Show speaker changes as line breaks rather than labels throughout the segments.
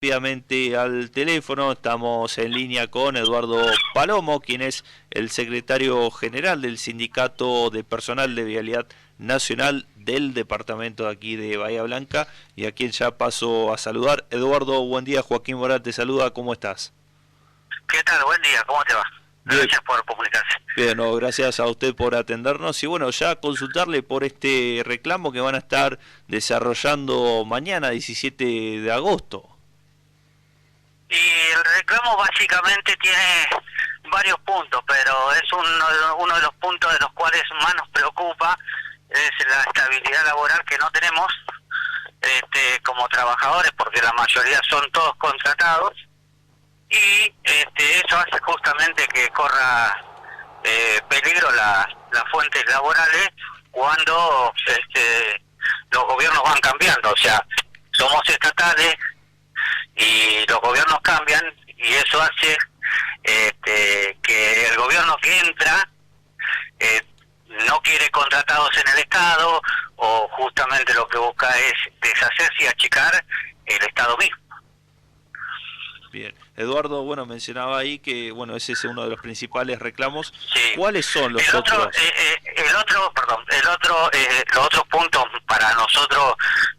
rápidamente al teléfono. Estamos en línea con Eduardo Palomo, quien es el secretario general del Sindicato de Personal de Vialidad Nacional del departamento de aquí de Bahía Blanca, y a quien ya paso a saludar. Eduardo, buen día. Joaquín Morat te saluda. ¿Cómo estás?
¿Qué tal? Buen día, ¿cómo te va? Gracias por comunicarse.
Bien, no, gracias a usted por atendernos y bueno, ya consultarle por este reclamo que van a estar desarrollando mañana, 17 de agosto.
Y el reclamo básicamente tiene varios puntos, pero es uno de los puntos de los cuales más nos preocupa, es la estabilidad laboral que no tenemos como trabajadores, porque la mayoría son todos contratados, y eso hace justamente que corra peligro las fuentes laborales cuando los gobiernos van cambiando. O sea, somos estatales y los gobiernos cambian, y eso hace que el gobierno que entra no quiere contratados en el Estado, o justamente lo que busca es deshacerse y achicar el Estado mismo.
Bien, Eduardo, bueno, mencionaba ahí que, bueno, ese es uno de los principales reclamos.
Sí.
¿Cuáles son los
otros? Los otros puntos para nosotros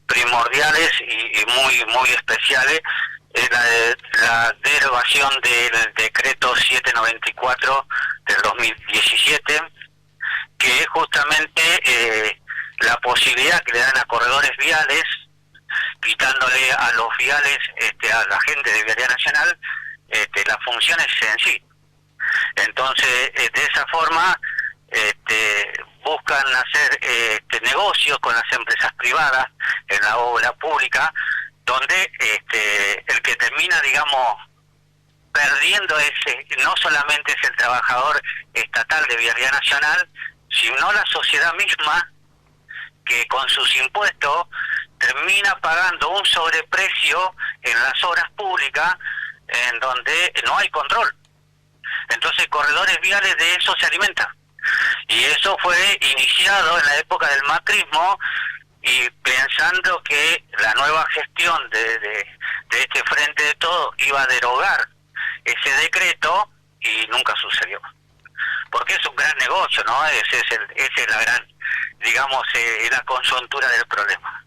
primordiales y muy especiales es la derogación del decreto 794 del 2017, que es justamente la posibilidad que le dan a corredores viales, quitándole a los viales, a la gente de Vialidad Nacional, las funciones en sí. Entonces, de esa forma, buscan hacer negocios con las empresas privadas en la obra pública, donde el que termina, digamos, perdiendo no solamente es el trabajador estatal de Vialidad Nacional, sino la sociedad misma, que con sus impuestos termina pagando un sobreprecio en las obras públicas en donde no hay control. Entonces, corredores viales de eso se alimentan. Y eso fue iniciado en la época del macrismo, y pensando que la nueva gestión de este Frente de Todos iba a derogar ese decreto, y nunca sucedió. Porque es un gran negocio, ¿no? Esa es la gran, digamos, la coyuntura del problema.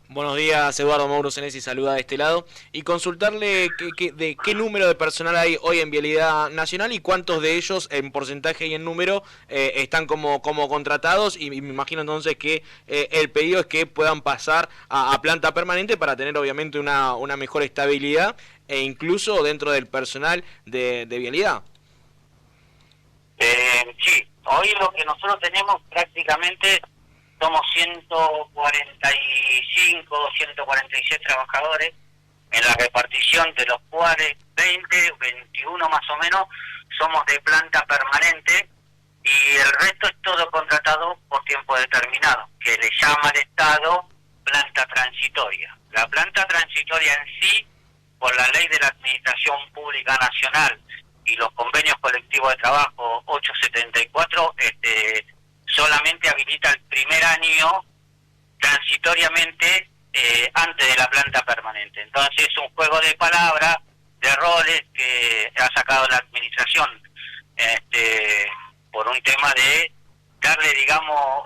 Buenos días, Eduardo. Mauro Senesi saluda de este lado. Y consultarle de qué número de personal hay hoy en Vialidad Nacional y cuántos de ellos, en porcentaje y en número, están como contratados. Y me imagino entonces que el pedido es que puedan pasar a planta permanente para tener obviamente una mejor estabilidad, e incluso dentro del personal de Vialidad.
Sí, hoy lo que nosotros tenemos prácticamente somos 145, 146 trabajadores, en la repartición de los cuales 21 más o menos somos de planta permanente, y el resto es todo contratado por tiempo determinado, que le llama el Estado planta transitoria. La planta transitoria en sí, por la ley de la Administración Pública Nacional y los convenios colectivos de trabajo 874, solamente habilita el primer año transitoriamente antes de la planta permanente. Entonces es un juego de palabras, de roles que ha sacado la administración por un tema de darle, digamos,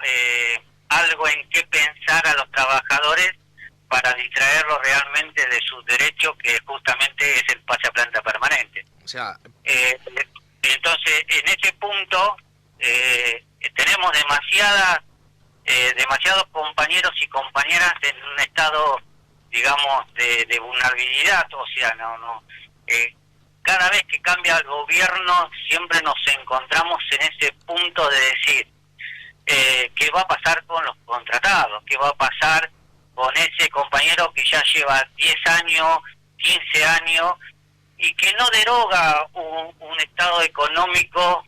algo en qué pensar a los trabajadores para distraerlos realmente de sus derechos, que justamente es el pase a planta permanente.
O sea,
entonces, en ese punto tenemos demasiados compañeros y compañeras en un estado, digamos, de vulnerabilidad. O sea, cada vez que cambia el gobierno siempre nos encontramos en ese punto de decir qué va a pasar con los contratados, qué va a pasar con ese compañero que ya lleva 10 años, 15 años, y que no deroga un estado económico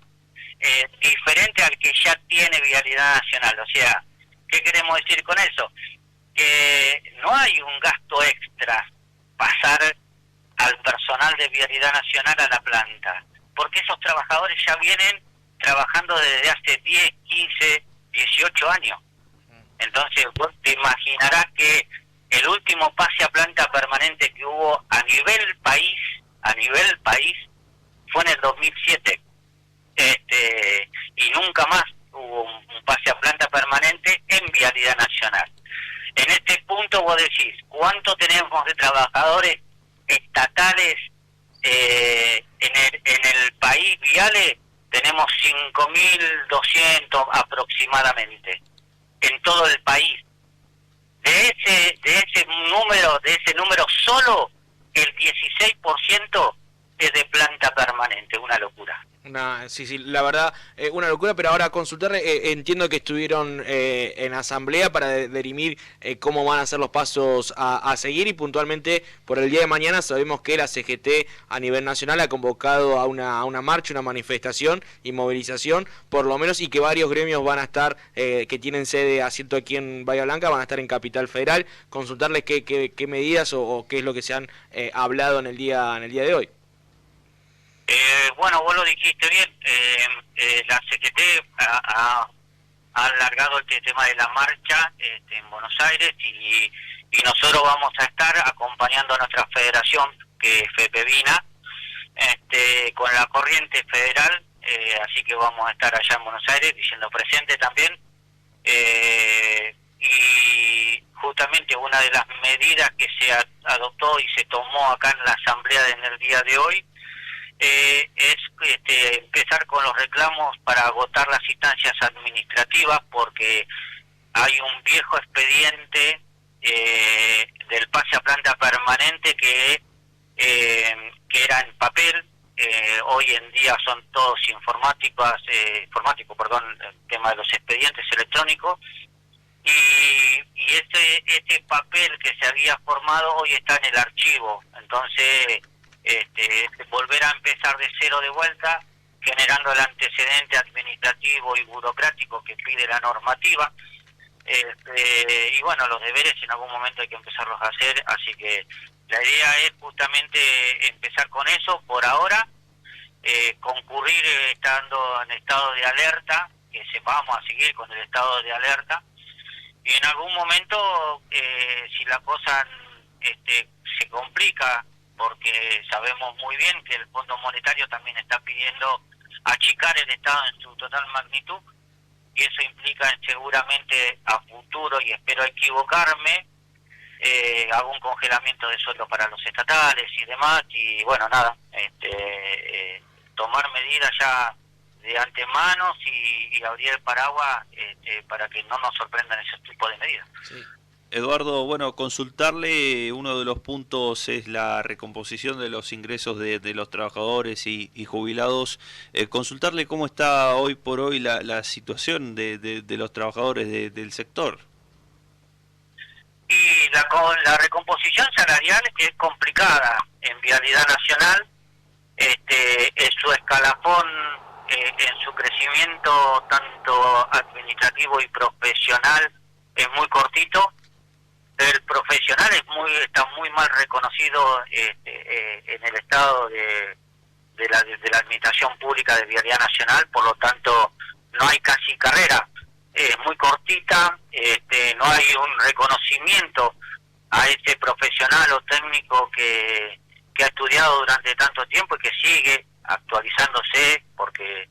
diferente al que ya tiene Vialidad Nacional. O sea, ¿qué queremos decir con eso? Que no hay un gasto extra pasar al personal de Vialidad Nacional a la planta, porque esos trabajadores ya vienen trabajando desde hace 10, 15, 18 años. Entonces vos te imaginarás que el último pase a planta permanente que hubo a trabajadores estatales en el país viales tenemos 5.200 aproximadamente en todo el país. De ese número solo el 16% es de planta permanente, una locura.
Sí, la verdad, una locura, pero ahora consultarle, entiendo que estuvieron en asamblea para dirimir cómo van a ser los pasos a seguir, y puntualmente por el día de mañana sabemos que la CGT a nivel nacional ha convocado a una marcha, una manifestación y movilización, por lo menos, y que varios gremios van a estar, que tienen sede asiento aquí en Bahía Blanca, van a estar en Capital Federal. Consultarles qué medidas o qué es lo que se han hablado en el día de hoy.
Bueno, vos lo dijiste bien, la CGT ha alargado el tema de la marcha en Buenos Aires y nosotros vamos a estar acompañando a nuestra federación, que es FEPEVINA, con la corriente federal, así que vamos a estar allá en Buenos Aires diciendo presente también, y justamente una de las medidas que se adoptó y se tomó acá en la asamblea en el día de hoy es empezar con los reclamos para agotar las instancias administrativas, porque hay un viejo expediente del pase a planta permanente que era en papel. Hoy en día son todos informáticos, el tema de los expedientes electrónicos, y este papel que se había formado hoy está en el archivo. Entonces volver a empezar de cero de vuelta, generando el antecedente administrativo y burocrático que pide la normativa, y bueno, los deberes en algún momento hay que empezarlos a hacer, así que la idea es justamente empezar con eso por ahora, concurrir estando en estado de alerta, que sepamos a seguir con el estado de alerta, y en algún momento, si la cosa se complica, porque sabemos muy bien que el Fondo Monetario también está pidiendo achicar el Estado en su total magnitud, y eso implica seguramente a futuro, y espero equivocarme, algún congelamiento de sueldo para los estatales y demás, y bueno, nada, tomar medidas ya de antemano y abrir el paraguas para que no nos sorprendan ese tipo de medidas.
Sí. Eduardo, bueno, consultarle, uno de los puntos es la recomposición de los ingresos de los trabajadores y jubilados. Consultarle cómo está hoy por hoy la situación de los trabajadores del sector.
Y la recomposición salarial es complicada en Vialidad Nacional, en su escalafón, en su crecimiento tanto administrativo y profesional es muy cortito. El profesional está muy mal reconocido en el estado de la administración pública de Vialidad Nacional, por lo tanto no hay casi carrera, es muy cortita, no hay un reconocimiento a ese profesional o técnico que ha estudiado durante tanto tiempo y que sigue actualizándose, porque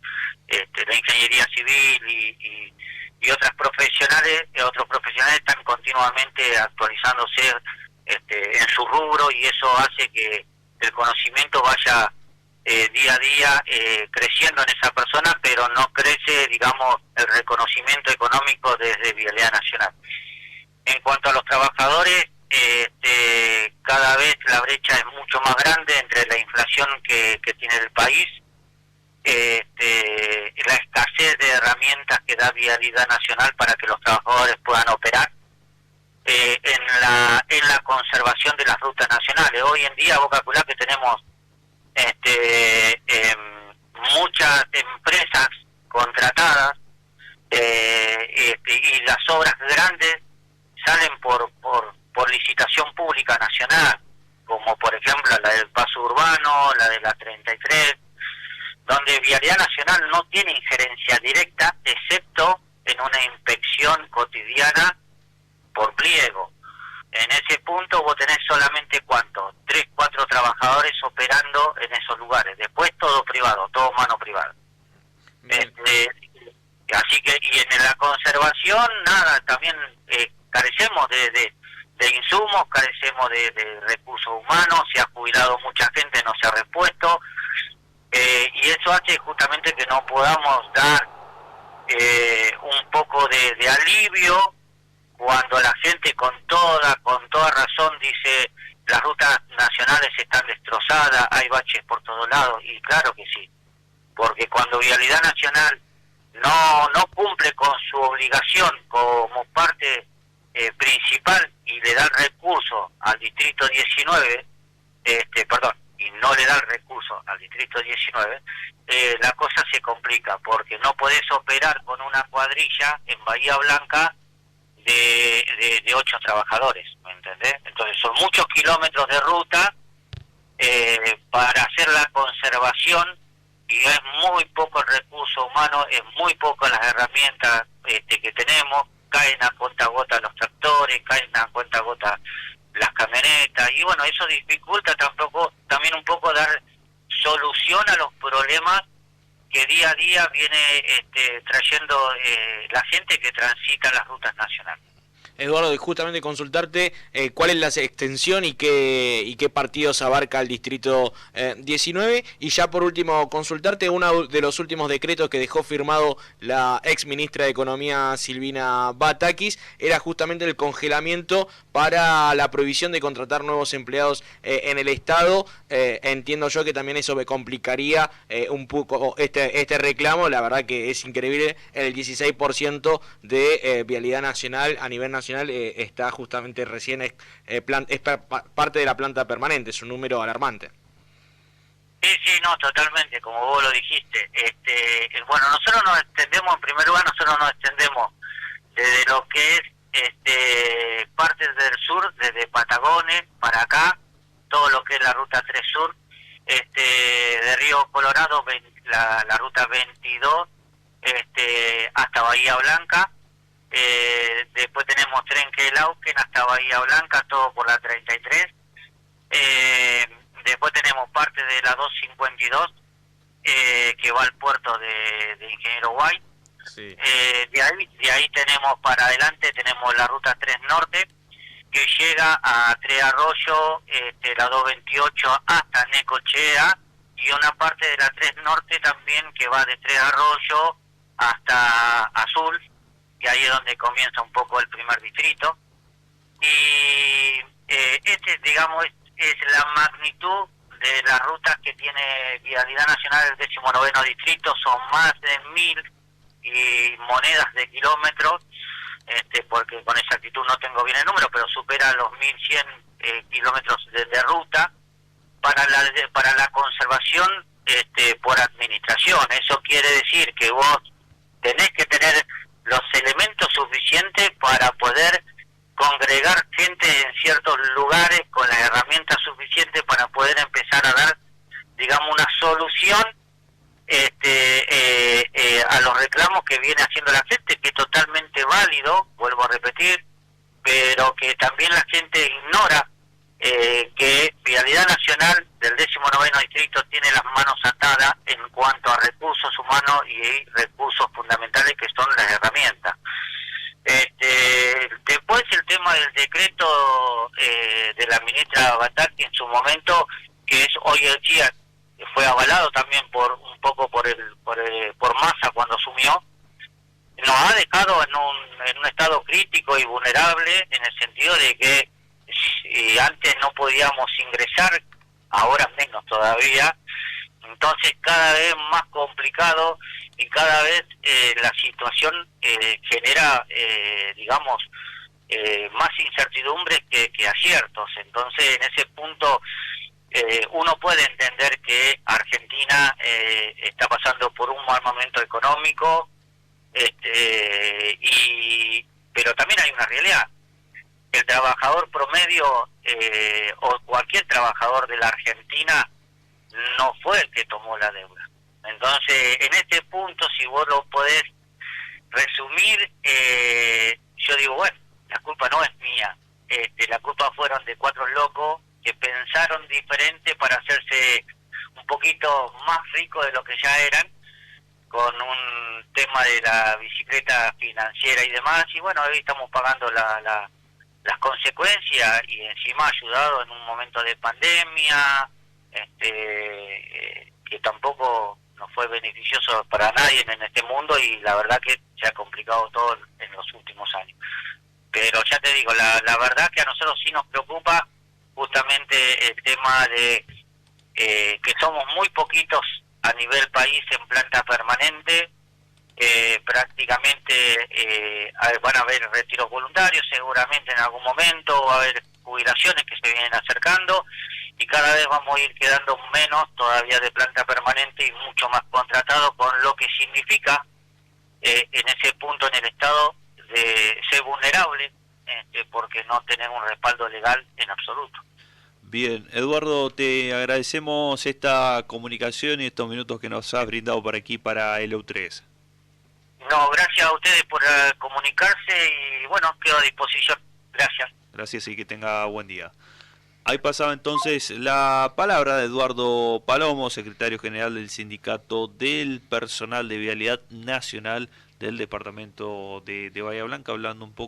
la ingeniería civil y otros profesionales están continuamente actualizándose en su rubro, y eso hace que el conocimiento vaya día a día creciendo en esa persona, pero no crece, digamos, el reconocimiento económico desde Vialidad Nacional. En cuanto a los trabajadores, cada vez la brecha es mucho más grande entre la inflación que tiene el país, la escasez de herramientas que da Vialidad Nacional para que los trabajadores puedan operar, en la conservación de las rutas nacionales. Hoy en día vos calculás que tenemos muchas empresas contratadas, y las obras grandes salen por licitación pública nacional, como por ejemplo la del paso urbano, la de la 33, donde Vialidad Nacional no tiene injerencia directa, excepto en una inspección cotidiana por pliego. En ese punto vos tenés solamente, ¿cuánto? 3, 4 trabajadores operando en esos lugares. Después todo privado, todo mano privada. Así que, y en la conservación, nada, también carecemos de de insumos, carecemos de recursos humanos, se ha jubilado mucha gente, no se ha repuesto, y eso hace justamente que no podamos dar un poco de alivio cuando la gente con toda razón dice las rutas nacionales están destrozadas, hay baches por todos lados, y claro que sí, porque cuando Vialidad Nacional no cumple con su obligación como parte principal y le da el recurso al distrito 19, y no le da el recurso al distrito 19, la cosa se complica, porque no podés operar con una cuadrilla en Bahía Blanca de 8 trabajadores, ¿me entendés? Entonces son muchos kilómetros de ruta para hacer la conservación, y es muy poco el recurso humano, es muy poco las herramientas que tenemos, caen a cuenta-gota los tractores, caen a cuenta-gota las camionetas, y bueno, eso dificulta también un poco dar solución a los problemas que día a día viene trayendo la gente que transita las rutas nacionales.
Eduardo, y justamente consultarte cuál es la extensión y qué partidos abarca el distrito 19, y ya por último consultarte uno de los últimos decretos que dejó firmado la ex ministra de Economía Silvina Batakis, era justamente el congelamiento para la prohibición de contratar nuevos empleados en el Estado. Entiendo yo que también eso me complicaría un poco este reclamo. La verdad que es increíble, el 16% de Vialidad Nacional a nivel nacional está justamente recién es parte de la planta permanente, es un número alarmante.
Sí, no, totalmente, como vos lo dijiste. Bueno, nosotros nos extendemos, en primer lugar, desde lo que es partes del sur, desde Patagones para acá, todo lo que es la ruta 3 Sur, de Río Colorado, la ruta 22, hasta Bahía Blanca. Después tenemos Trenquelauquen hasta Bahía Blanca, todo por la 33. Después tenemos parte de la 252 que va al puerto de Ingeniero White. Sí. De ahí tenemos para adelante, tenemos la ruta 3 Norte, que llega a Tres Arroyos, la 228 hasta Necochea, y una parte de la 3 Norte también que va de Tres Arroyos hasta Azul, y ahí es donde comienza un poco el primer distrito. Y digamos, es la magnitud de las rutas que tiene Vialidad Nacional del 19º distrito, son más de 1000 y monedas de kilómetros, porque con exactitud no tengo bien el número, pero supera los 1100 kilómetros de ruta para la conservación por administración. Eso quiere decir que vos tenés que tener los elementos suficientes para poder congregar gente en ciertos lugares con las herramientas suficientes para poder empezar a dar, digamos, una solución a los reclamos que viene haciendo la gente, que es totalmente válido, vuelvo a repetir, pero que también la gente ignora que Vialidad Nacional del 19º distrito tiene las manos atadas en cuanto a recursos humanos y recursos fundamentales que son las herramientas. Después el tema del decreto de la ministra Bataki en su momento, que es hoy el día, fue avalado también por Massa cuando asumió, nos ha dejado en un estado crítico y vulnerable, en el sentido de que si antes no podíamos ingresar, ahora menos todavía. Entonces cada vez más complicado, y cada vez la situación genera, digamos, más incertidumbres que aciertos. Entonces en ese punto uno puede entender que Argentina está pasando por un mal momento económico, pero también hay una realidad. El trabajador promedio o cualquier trabajador de la Argentina no fue el que tomó la deuda. Entonces, en este punto, si vos lo podés resumir, yo digo, bueno, la culpa no es mía. La culpa fueron de 4 locos que pensaron diferente para hacerse un poquito más ricos de lo que ya eran, con un tema de la bicicleta financiera y demás. Y bueno, hoy estamos pagando la las consecuencias y encima ha ayudado en un momento de pandemia, que tampoco no fue beneficioso para nadie en este mundo, y la verdad que se ha complicado todo en los últimos años. Pero ya te digo, la verdad que a nosotros sí nos preocupa justamente el tema de que somos muy poquitos a nivel país en planta permanente. Prácticamente van a haber retiros voluntarios seguramente en algún momento, va a haber jubilaciones que se vienen acercando, y cada vez vamos a ir quedando menos todavía de planta permanente y mucho más contratado, con lo que significa en ese punto en el Estado de ser vulnerable, porque no tenemos un respaldo legal en absoluto.
Bien, Eduardo, te agradecemos esta comunicación y estos minutos que nos has brindado por aquí para el EU3.
No, gracias a ustedes por comunicarse, y bueno, quedo a disposición. Gracias.
Gracias y que tenga buen día. Ahí pasaba entonces la palabra de Eduardo Palomo, secretario general del Sindicato del Personal de Vialidad Nacional del Departamento de Bahía Blanca, hablando un poco